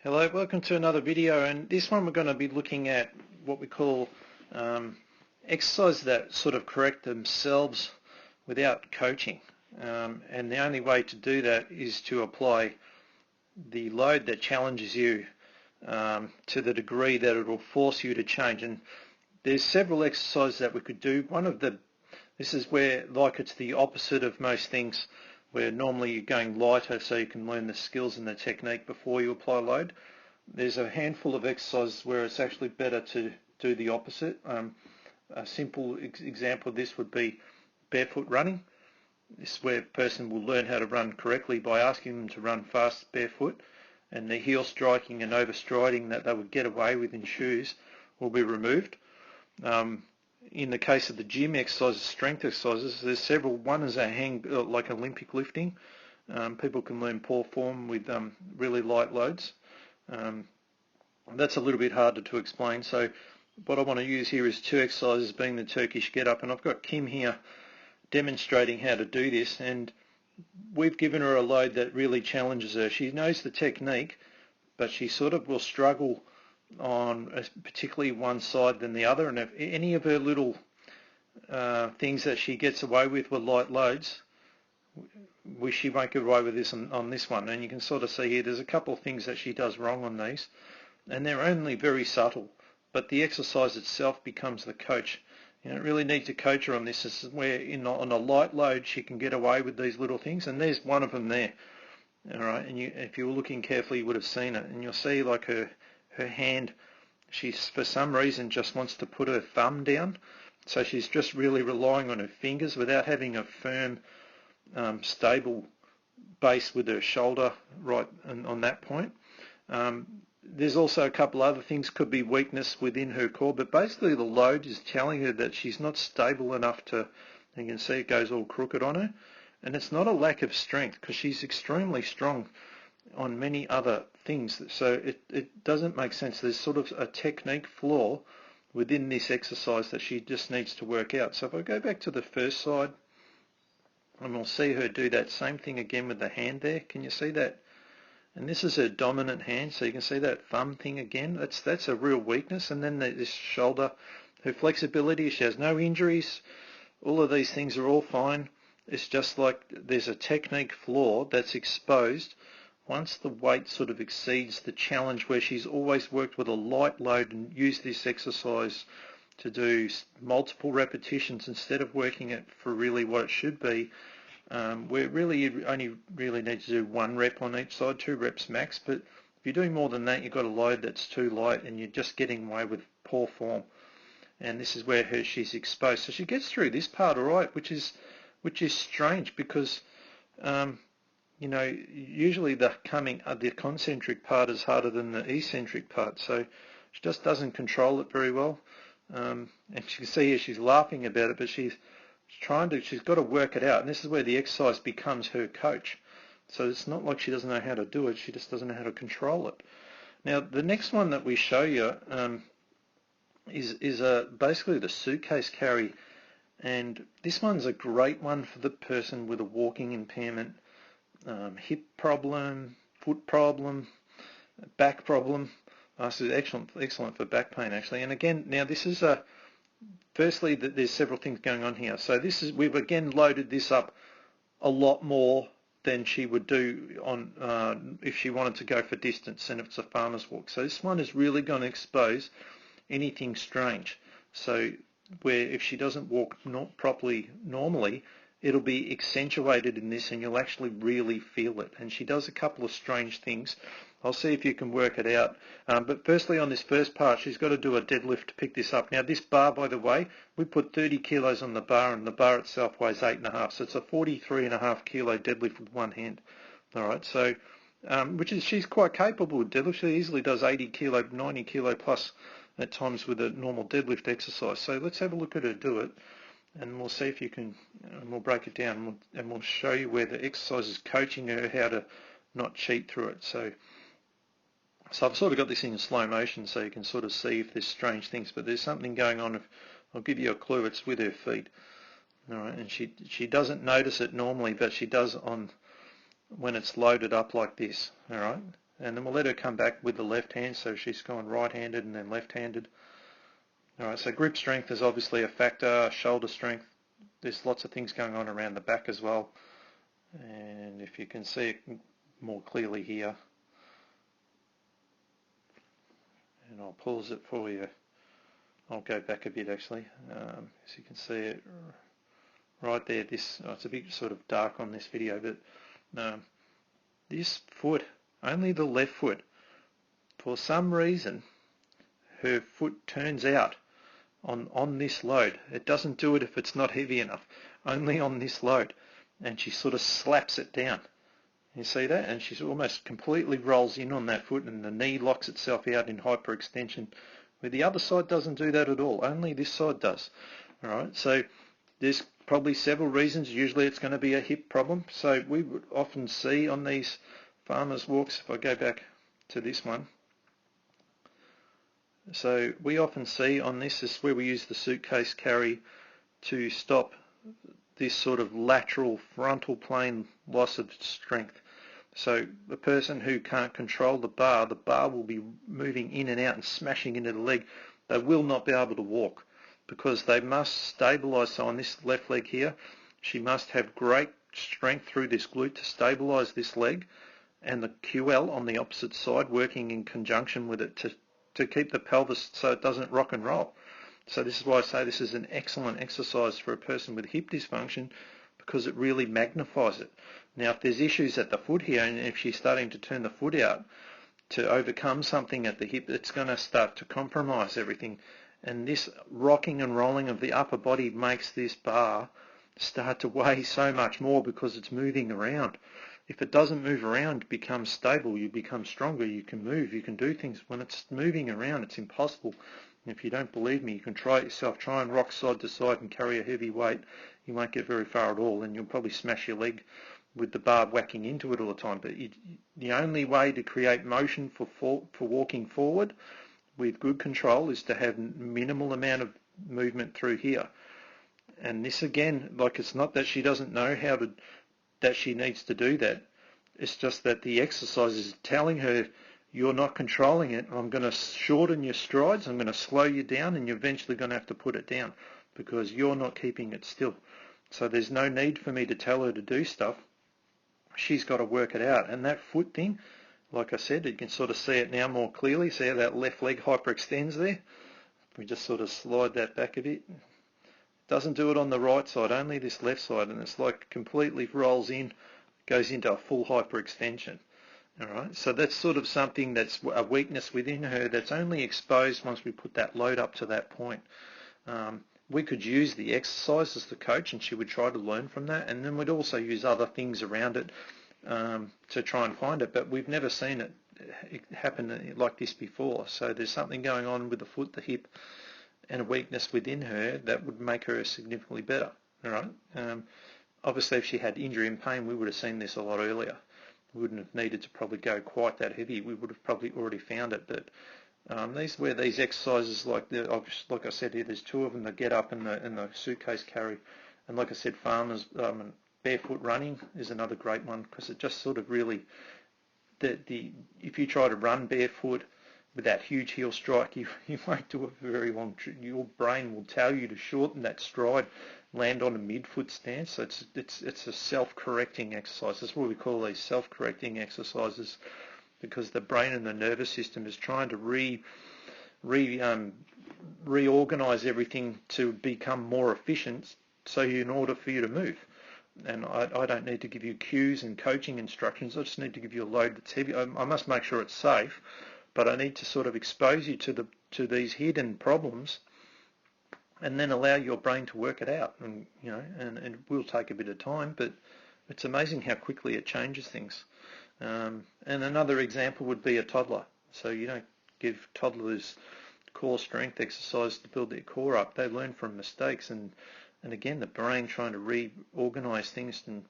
Hello, welcome to another video, and this one we're going to be looking at what we call exercises that sort of correct themselves without coaching, and the only way to do that is to apply the load that challenges you to the degree that it will force you to change. And there's several exercises that we could do. This is where, like, it's the opposite of most things, where normally you're going lighter so you can learn the skills and the technique before you apply load. There's a handful of exercises where it's actually better to do the opposite. A simple example of this would be barefoot running. This is where a person will learn how to run correctly by asking them to run fast barefoot, and the heel striking and overstriding that they would get away with in shoes will be removed. In the case of the gym exercises, strength exercises, there's several. One is like Olympic lifting. People can learn poor form with really light loads. That's a little bit harder to explain. So what I want to use here is two exercises, being the Turkish Get Up, and I've got Kim here demonstrating how to do this, and we've given her a load that really challenges her. She knows the technique, but she sort of will struggle on particularly one side than the other, and if any of her little things that she gets away with light loads, she won't get away with this on this one. And you can sort of see here there's a couple of things that she does wrong on these, and they're only very subtle, but the exercise itself becomes the coach. You don't really need to coach her on this. This is where on a light load she can get away with these little things, and there's one of them there. All right, and if you were looking carefully you would have seen it, and you'll see like her hand, she's for some reason just wants to put her thumb down, so she's just really relying on her fingers without having a firm, stable base with her shoulder right on that point. There's also a couple other things, could be weakness within her core, but basically the load is telling her that she's not stable enough to, you can see it goes all crooked on her, and it's not a lack of strength because she's extremely strong on many other things, so it doesn't make sense. There's sort of a technique flaw within this exercise that she just needs to work out. So if I go back to the first side, and we'll see her do that same thing again with the hand there. Can you see that? And this is her dominant hand, so you can see that thumb thing again. That's a real weakness. And then this shoulder, her flexibility, she has no injuries. All of these things are all fine. It's just like there's a technique flaw that's exposed once the weight sort of exceeds the challenge, where she's always worked with a light load and used this exercise to do multiple repetitions instead of working it for really what it should be, where really you only really need to do 1 rep on each side, 2 reps max. But if you're doing more than that, you've got a load that's too light and you're just getting away with poor form. And this is where she's exposed. So she gets through this part all right, which is strange because you know, usually the concentric part is harder than the eccentric part, so she just doesn't control it very well. And you can see here she's laughing about it, but she's got to work it out, and this is where the exercise becomes her coach. So it's not like she doesn't know how to do it, she just doesn't know how to control it. Now the next one that we show you is basically the suitcase carry, and this one's a great one for the person with a walking impairment, hip problem, foot problem, back problem. This is excellent for back pain actually. And again, now this is firstly that there's several things going on here. So we've again loaded this up a lot more than she would do on if she wanted to go for distance and if it's a farmer's walk. So this one is really going to expose anything strange. So where if she doesn't walk properly normally, it'll be accentuated in this and you'll actually really feel it. And she does a couple of strange things. I'll see if you can work it out. But firstly, on this first part, she's got to do a deadlift to pick this up. Now this bar, by the way, we put 30 kilos on the bar, and the bar itself weighs 8.5, so it's a 43.5 kilo deadlift with one hand. All right, so she's quite capable with deadlift. She easily does 80 kilo, 90 kilo plus at times with a normal deadlift exercise. So let's have a look at her do it, and we'll see if you can, and we'll break it down, and we'll show you where the exercise is coaching her how to not cheat through it. So I've sort of got this in slow motion so you can sort of see if there's strange things, but there's something going on. I'll give you a clue, it's with her feet. All right, and she doesn't notice it normally, but she does when it's loaded up like this. All right, and then we'll let her come back with the left hand, so she's gone right-handed and then left-handed. Alright, so grip strength is obviously a factor, shoulder strength, there's lots of things going on around the back as well, and if you can see it more clearly here, and I'll pause it for you. I'll go back a bit actually, so you can see it right there. This it's a bit sort of dark on this video, but this foot, only the left foot, for some reason her foot turns out on this load. It doesn't do it if it's not heavy enough, only on this load, and she sort of slaps it down. You see that? And she almost completely rolls in on that foot, and the knee locks itself out in hyperextension, where the other side doesn't do that at all. Only this side does. Alright, so there's probably several reasons. Usually it's going to be a hip problem. So we would often see on these farmers walks, if I go back to this one, so we often see on this is where we use the suitcase carry to stop this sort of lateral frontal plane loss of strength. So the person who can't control the bar will be moving in and out and smashing into the leg. They will not be able to walk because they must stabilise. So on this left leg here, she must have great strength through this glute to stabilise this leg, and the QL on the opposite side working in conjunction with it to keep the pelvis so it doesn't rock and roll. So this is why I say this is an excellent exercise for a person with hip dysfunction, because it really magnifies it. Now if there's issues at the foot here, and if she's starting to turn the foot out to overcome something at the hip, it's going to start to compromise everything. And this rocking and rolling of the upper body makes this bar start to weigh so much more because it's moving around. If it doesn't move around, it becomes stable, you become stronger, you can move, you can do things. When it's moving around, it's impossible. And if you don't believe me, you can try it yourself. Try and rock side to side and carry a heavy weight. You won't get very far at all, and you'll probably smash your leg with the bar whacking into it all the time. But the only way to create motion for walking forward with good control is to have minimal amount of movement through here. And this again, like, it's not that she doesn't know that she needs to do that. It's just that the exercise is telling her, you're not controlling it. I'm going to shorten your strides, I'm going to slow you down, and you're eventually going to have to put it down because you're not keeping it still. So there's no need for me to tell her to do stuff. She's got to work it out. And that foot thing, like I said, you can sort of see it now more clearly. See how that left leg hyperextends there? We just sort of slide that back a bit. Doesn't do it on the right side, only this left side, and it's like completely rolls in, goes into a full hyperextension. Alright, so that's sort of something that's a weakness within her that's only exposed once we put that load up to that point. We could use the exercise as the coach, and she would try to learn from that, and then we'd also use other things around it to try and find it, but we've never seen it happen like this before. So there's something going on with the foot, the hip, and a weakness within her that would make her significantly better. Alright, obviously if she had injury and pain, we would have seen this a lot earlier. We wouldn't have needed to probably go quite that heavy. We would have probably already found it. But these exercises, like I said here, there's two of them: the Get Up and the Suitcase Carry. And like I said, farmers barefoot running is another great one, because it just sort of really if you try to run barefoot with that huge heel strike, you won't do it for very long. Your brain will tell you to shorten that stride, land on a midfoot stance. So it's a self-correcting exercise. That's what we call these self-correcting exercises, because the brain and the nervous system is trying to reorganize everything to become more efficient, so in order for you to move. And I don't need to give you cues and coaching instructions. I just need to give you a load that's heavy. I must make sure it's safe, but I need to sort of expose you to these hidden problems, and then allow your brain to work it out. And and it will take a bit of time, but it's amazing how quickly it changes things. And another example would be a toddler. So you don't give toddlers core strength exercise to build their core up. They learn from mistakes, and again, the brain trying to reorganize things and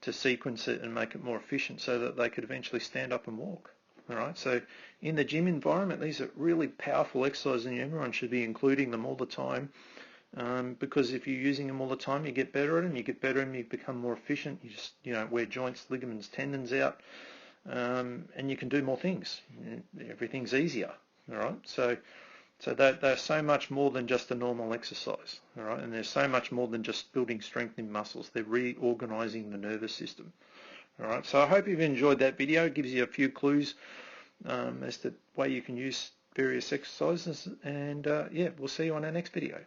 to sequence it and make it more efficient so that they could eventually stand up and walk. Alright, so in the gym environment, these are really powerful exercises, and everyone should be including them all the time, because if you're using them all the time, you get better at them, you become more efficient, you just don't wear joints, ligaments, tendons out, and you can do more things. Everything's easier. All right, so they're so much more than just a normal exercise. All right, and they're so much more than just building strength in muscles. They're reorganizing the nervous system. All right, so I hope you've enjoyed that video. It gives you a few clues as to the way you can use various exercises, and yeah, we'll see you on our next video.